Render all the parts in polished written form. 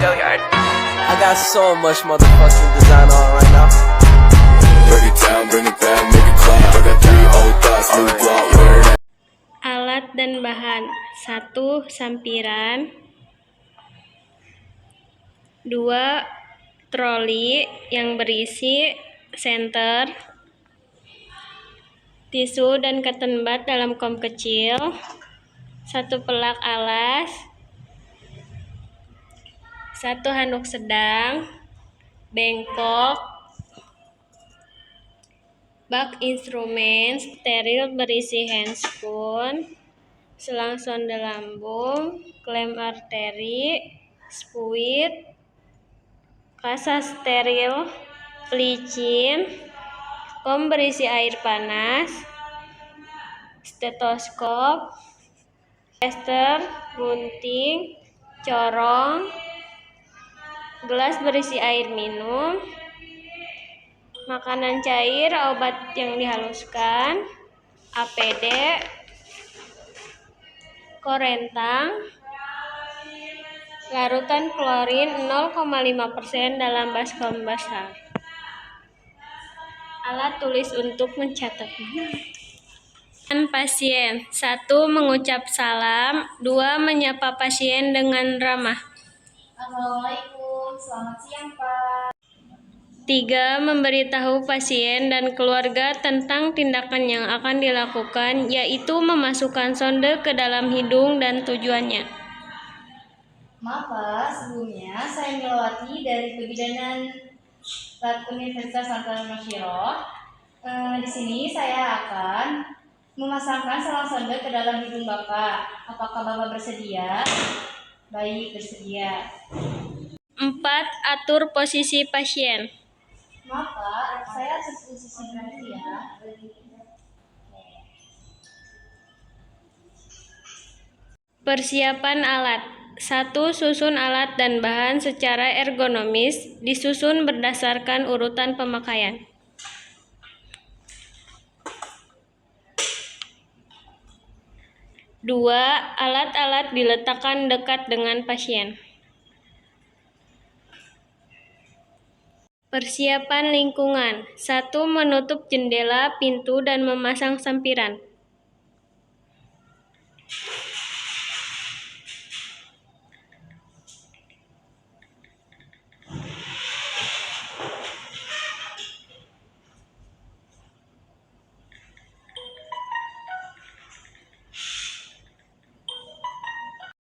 I got so much motherfucking design on right now. Break it down, bring it back, make it clap. I got 3 old thoughts, new block, wear it. Alat dan bahan: 1. Sampiran. 2. Troli yang berisi senter, tisu dan cotton bud dalam kom kecil, 1 pelak alas, 1 handuk sedang, bengkok, bak instrumen steril berisi handspoon, selang sonde lambung, klem arteri, spuit, kasa steril, pelicin, kom berisi air panas, stetoskop, plester, gunting, corong, gelas berisi air minum, makanan cair, obat yang dihaluskan, APD, korentang, larutan klorin 0,5% dalam baskom basah. Alat tulis untuk mencatat. Pasien: 1. Mengucap salam. 2. Menyapa pasien dengan ramah. Assalamualaikum, selamat siang Pak. 3. Memberitahu pasien dan keluarga tentang tindakan yang akan dilakukan, yaitu memasukkan sonde ke dalam hidung dan tujuannya. Maaf Pak, sebelumnya saya Milawati dari Kebidanan Universitas Santa Masyiro. Di sini saya akan memasangkan selang sonde ke dalam hidung Bapak. Apakah Bapak bersedia? Baik, bersedia. 4. Atur posisi pasien. Maaf Pak, saya atur posisi dulu ya. Persiapan alat. 1. Susun alat dan bahan secara ergonomis, disusun berdasarkan urutan pemakaian. 2. Alat-alat diletakkan dekat dengan pasien. Persiapan lingkungan. 1. Menutup jendela, pintu, dan memasang sampiran.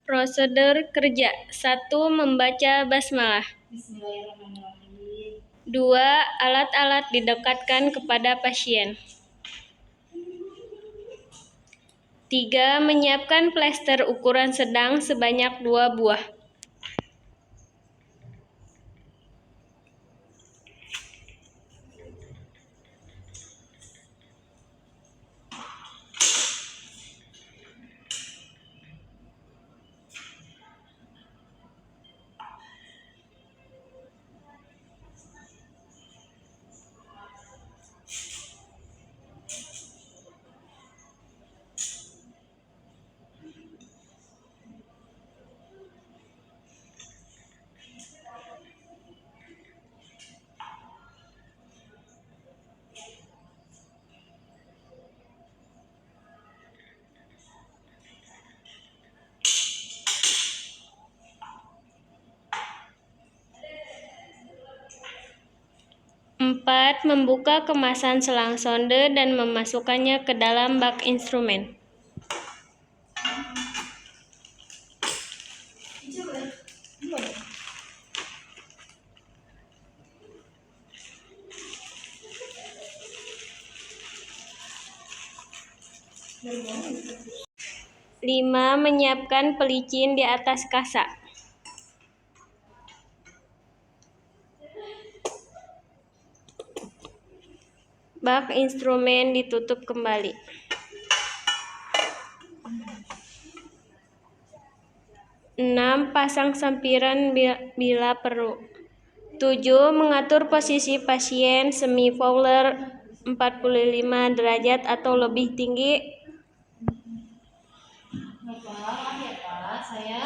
Prosedur kerja. 1. Membaca basmalah. Bismillahirrahmanirrahim. 2. Alat-alat didekatkan kepada pasien. 3. Menyiapkan plester ukuran sedang sebanyak 2 buah. Empat, membuka kemasan selang sonde dan memasukkannya ke dalam bak instrumen. Lima, menyiapkan pelicin di atas kasa. Bak instrumen ditutup kembali. 6. Pasang sampiran bila perlu. 7. Mengatur posisi pasien semi Fowler 45 derajat atau lebih tinggi. Maaf ya Pak, saya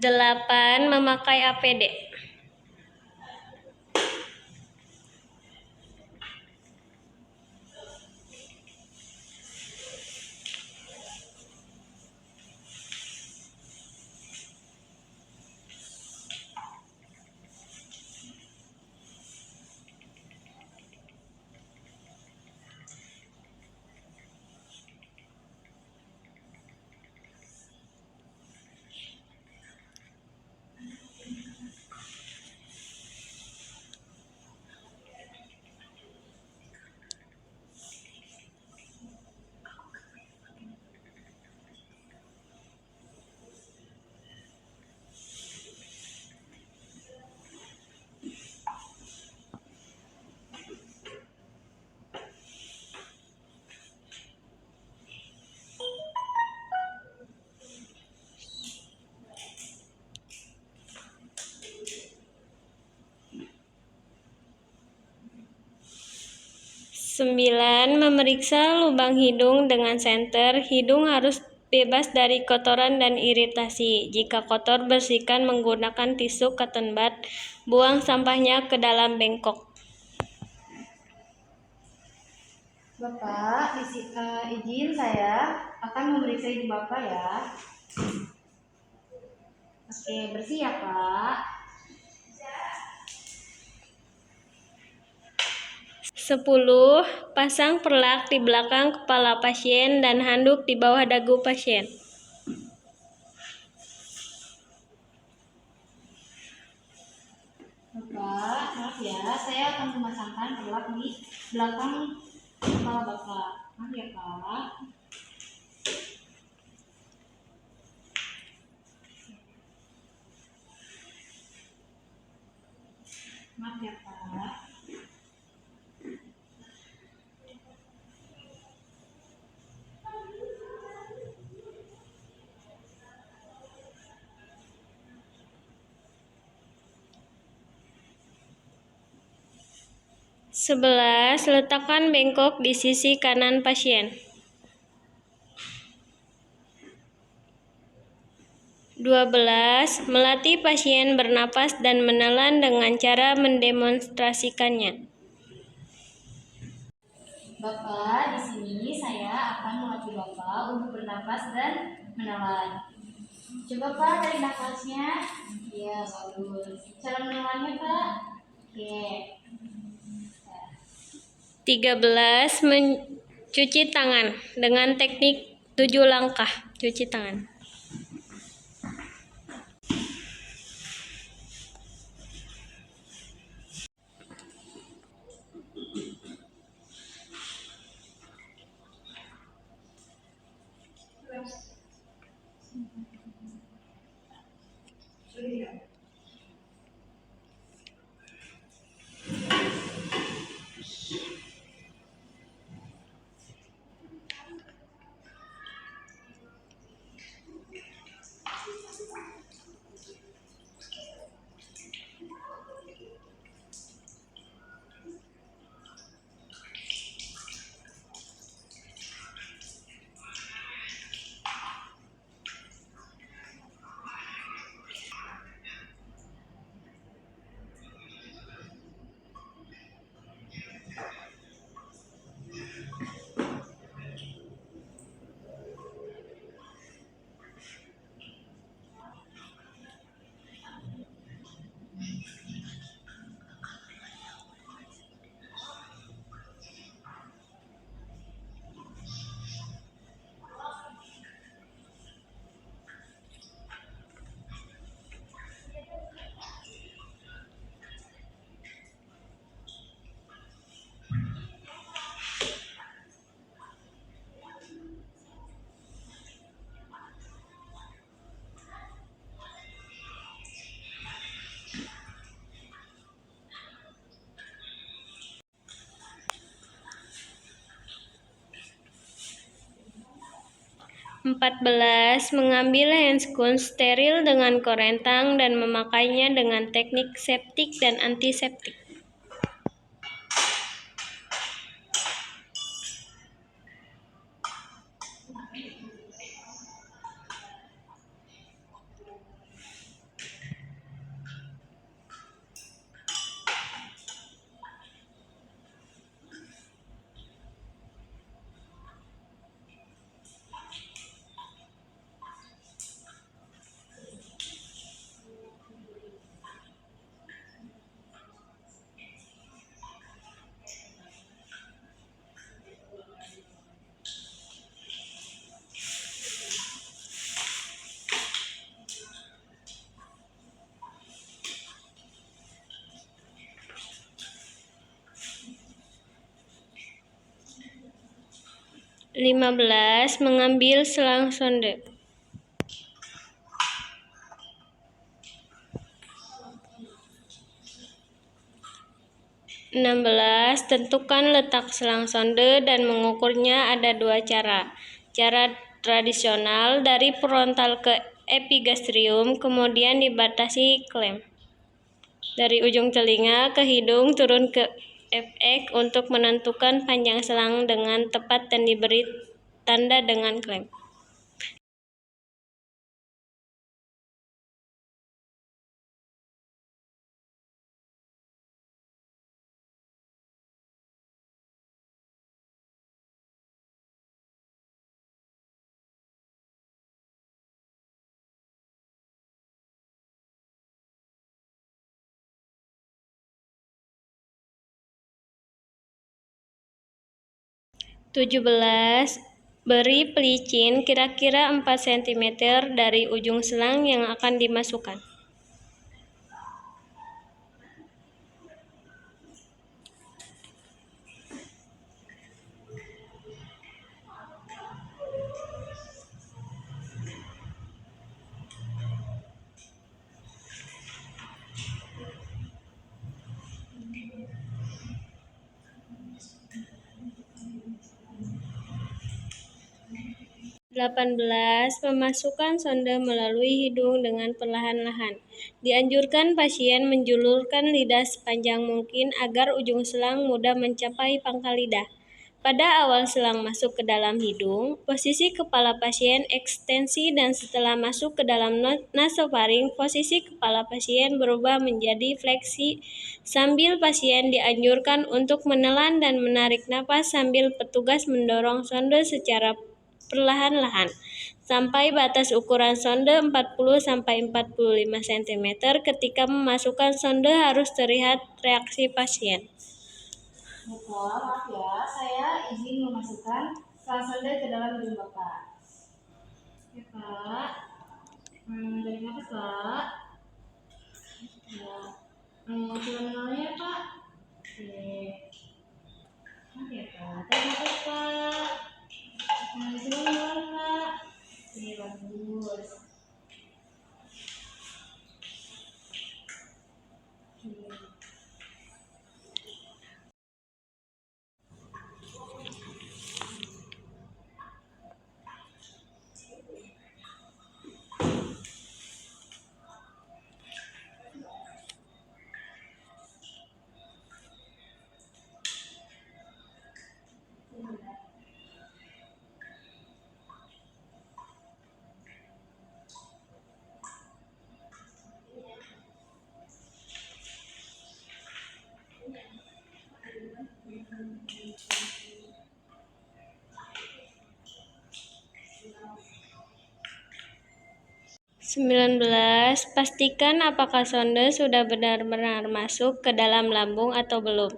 8. Memakai APD. Sembilan. Memeriksa lubang hidung dengan senter. Hidung harus bebas dari kotoran dan iritasi. Jika kotor, bersihkan menggunakan tisu cotton bud. Buang sampahnya ke dalam bengkok. Bapak, izin saya akan memeriksa hidung Bapak ya. Oke, bersih ya Pak. 10. Pasang perlak di belakang kepala pasien dan handuk di bawah dagu pasien. Bapak, maaf ya, saya akan memasangkan perlak di belakang kepala Bapak. Maaf ya Pak. Maaf ya Pak. Sebelas. Letakkan bengkok di sisi kanan pasien. 12. Melatih pasien bernapas dan menelan dengan cara mendemonstrasikannya. Bapak, di sini saya akan melatih Bapak untuk bernapas dan menelan. Coba Pak, tarik nafasnya. Iya, bagus. Cara menelannya Pak. Oke. 13. Mencuci tangan dengan teknik 7 langkah cuci tangan. Empat belas. Mengambil handscoon steril dengan korentang dan memakainya dengan teknik septik dan antiseptik. 15. Mengambil selang sonde. 16. Tentukan letak selang sonde dan mengukurnya ada dua cara. Cara tradisional dari frontal ke epigastrium, kemudian dibatasi klem. Dari ujung telinga ke hidung turun ke FX untuk menentukan panjang selang dengan tepat dan diberi tanda dengan klem. (17) Beri pelicin kira-kira 4 cm dari ujung selang yang akan dimasukkan. Memasukkan sonde melalui hidung dengan perlahan-lahan. Dianjurkan pasien menjulurkan lidah sepanjang mungkin agar ujung selang mudah mencapai pangkal lidah. Pada awal selang masuk ke dalam hidung, posisi kepala pasien ekstensi dan setelah masuk ke dalam nasofaring, posisi kepala pasien berubah menjadi fleksi sambil pasien dianjurkan untuk menelan dan menarik napas sambil petugas mendorong sonde secara perlahan-lahan sampai batas ukuran sonde 40-45 cm. Ketika memasukkan sonde harus terlihat reaksi pasien. Maaf ya, saya izin memasukkan selang sonde ke dalam hidung Bapak. Ya Pak, dari nafas Pak. Ya, fenomenalnya Pak. Oke Pak, tarik nafas Pak. Di sini ngeluarin Pak. Oke, bagus. Oke. 19. Pastikan apakah sonde sudah benar-benar masuk ke dalam lambung atau belum.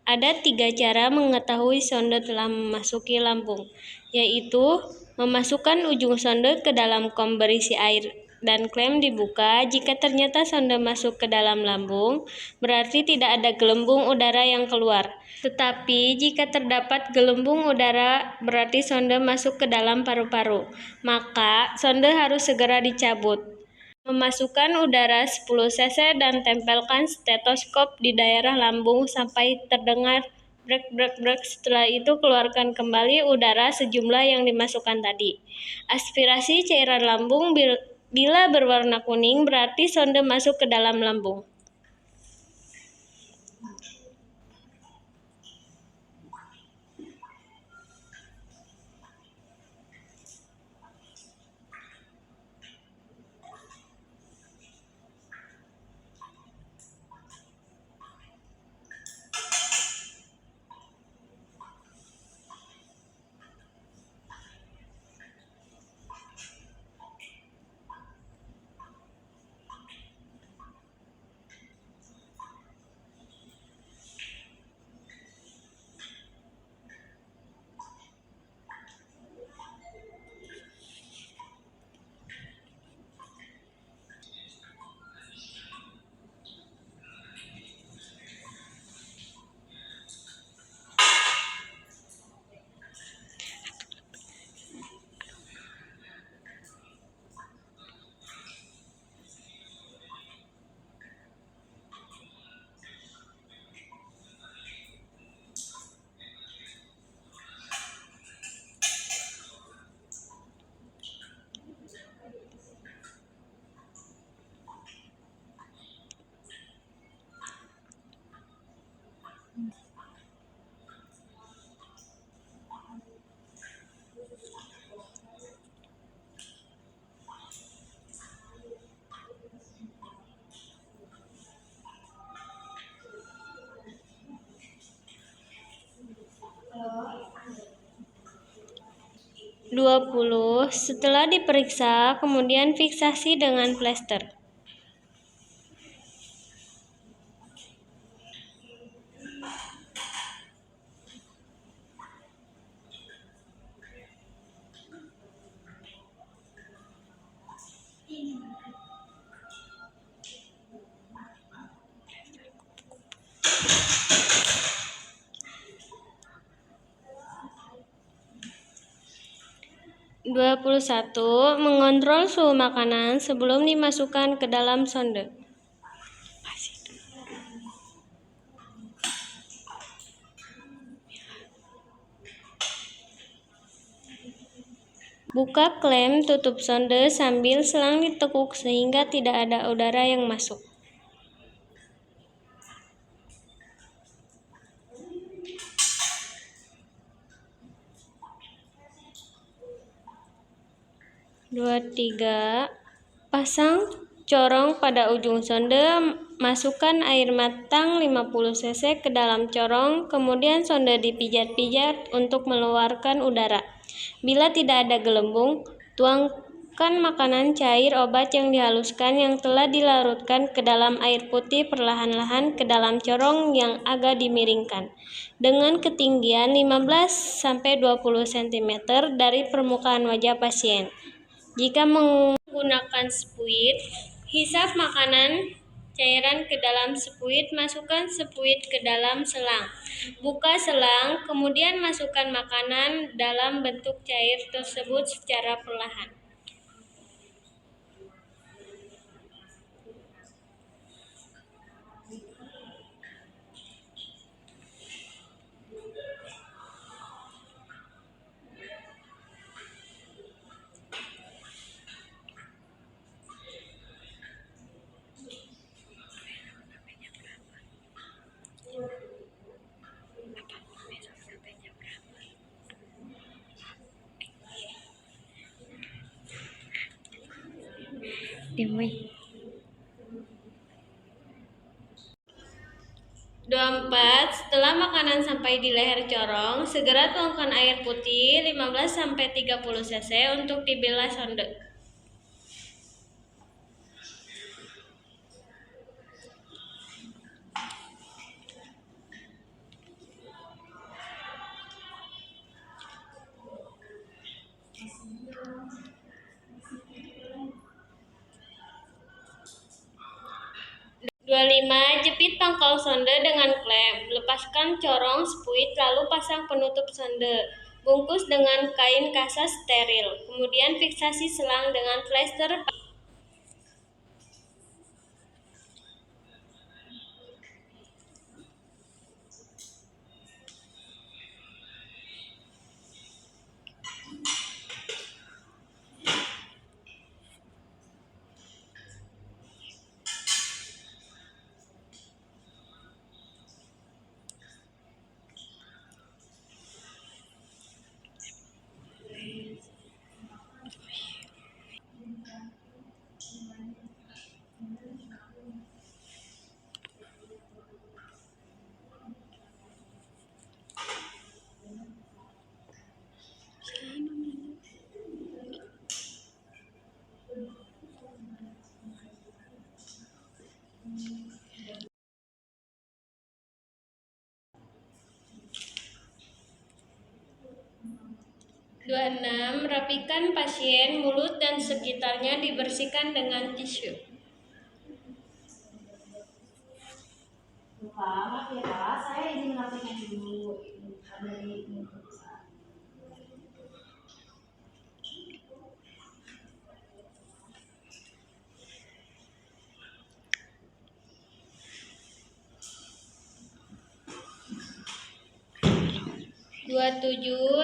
Ada 3 cara mengetahui sonde telah memasuki lambung, yaitu memasukkan ujung sonde ke dalam kom berisi air dan klem dibuka. Jika ternyata sonde masuk ke dalam lambung, berarti tidak ada gelembung udara yang keluar. Tetapi jika terdapat gelembung udara, berarti sonde masuk ke dalam paru-paru. Maka sonde harus segera dicabut. Memasukkan udara 10 cc dan tempelkan stetoskop di daerah lambung sampai terdengar brek-brek-brek. Setelah itu keluarkan kembali udara sejumlah yang dimasukkan tadi. Aspirasi cairan lambung bila berwarna kuning berarti sonde masuk ke dalam lambung. 20. Setelah diperiksa, kemudian fiksasi dengan plester. (21) Mengontrol suhu makanan sebelum dimasukkan ke dalam sonde. Buka klem tutup sonde sambil selang ditekuk sehingga tidak ada udara yang masuk. (23) Pasang corong pada ujung sonde, masukkan air matang 50 cc ke dalam corong, kemudian sonde dipijat-pijat untuk mengeluarkan udara. Bila tidak ada gelembung, tuangkan makanan cair obat yang dihaluskan yang telah dilarutkan ke dalam air putih perlahan-lahan ke dalam corong yang agak dimiringkan, dengan ketinggian 15-20 cm dari permukaan wajah pasien. Jika menggunakan spuit, hisap makanan cairan ke dalam spuit, masukkan spuit ke dalam selang. Buka selang, kemudian masukkan makanan dalam bentuk cair tersebut secara perlahan. Dimai. 24. Setelah makanan sampai di leher corong, segera tuangkan air putih 15-30 cc untuk dibilas sonde. Jepit pangkal sonde dengan klem. Lepaskan corong spuit lalu pasang penutup sonde. Bungkus dengan kain kasa steril. Kemudian fiksasi selang dengan plester. Rapikan pasien, mulut dan sekitarnya dibersihkan dengan tisu. Maaf ya Pak, saya izin melakukan dulu dari pemeriksaan.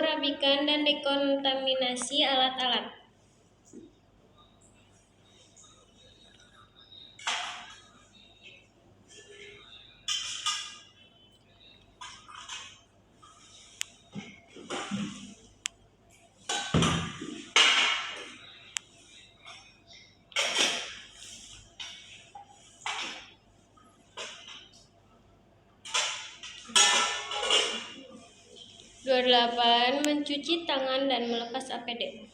Rapikan dan dekontaminasi alat-alat. 28. Mencuci tangan dan melepas APD.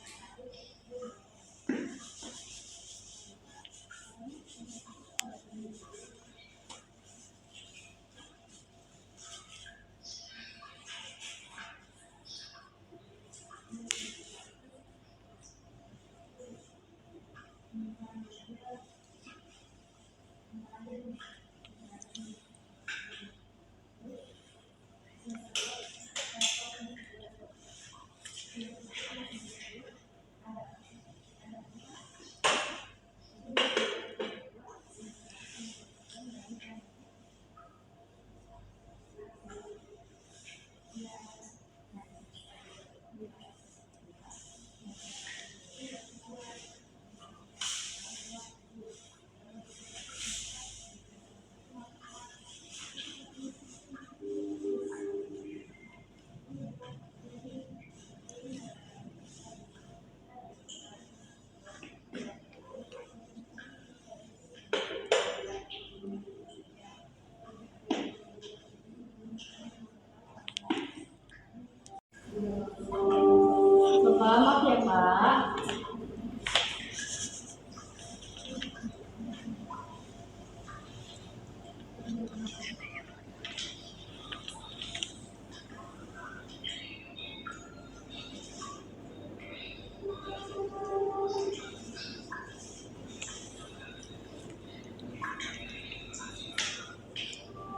Bapak, maaf ya Pak.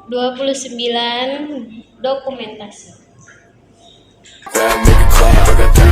(29) Dokumentasi. Bad, make it clap. I got 3